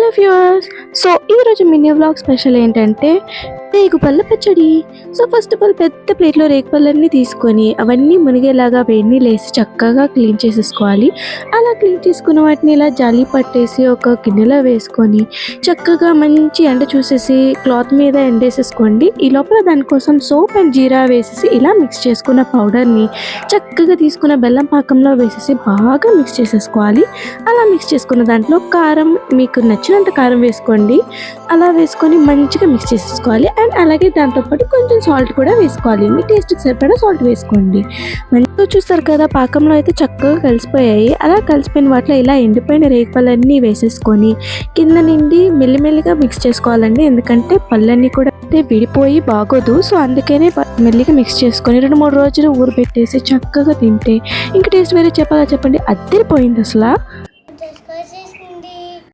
Hello viewers. So ఈరోజు mini vlog special ఏంటంటే రేగుపళ్ళ పచ్చడి. సో ఫస్ట్ ఆఫ్ ఆల్ పెద్ద ప్లేట్లో రేగుపళ్ళన్నీ తీసుకొని అవన్నీ మునిగేలాగా వేడి నీళ్ళు వేసి చక్కగా క్లీన్ చేసేసుకోవాలి. అలా క్లీన్ చేసుకున్న వాటిని ఇలా జాలి పట్టేసి ఒక గిన్నెలో వేసుకొని చక్కగా మంచి ఎండ చూసేసి క్లాత్ మీద ఎండేసేసుకోండి. ఈ లోపల దానికోసం సోప్ అండ్ జీరా వేసేసి ఇలా మిక్స్ చేసుకున్న పౌడర్ని చక్కగా తీసుకున్న బెల్లం పాకంలో వేసేసి బాగా మిక్స్ చేసేసుకోవాలి. అలా మిక్స్ చేసుకున్న దాంట్లో కారం మీకు నచ్చినంత కారం వేసుకోండి. అలా వేసుకొని మంచిగా మిక్స్ చేసేసుకోవాలి. అండ్ అలాగే దాంతోపాటు కొంచెం సాల్ట్ కూడా వేసుకోవాలి. మీ టేస్ట్కి సరిపడా సాల్ట్ వేసుకోండి. మంచిగా చూస్తారు కదా, పాకంలో అయితే చక్కగా కలిసిపోయాయి. అలా కలిసిపోయిన వాటిలో ఇలా ఎండిపోయిన రేగిపళ్ళన్నీ వేసేసుకొని కింద నుండి మెల్లిమెల్లిగా మిక్స్ చేసుకోవాలండి. ఎందుకంటే పళ్ళన్నీ కూడా విడిపోయి బాగోదు. సో అందుకనే మెల్లిగా మిక్స్ చేసుకొని 2-3 రోజులు ఊరబెట్టేసి చక్కగా తింటే ఇంక టేస్ట్ వేరే చెప్పాలా చెప్పండి, అద్దరిపోయింది అసలు.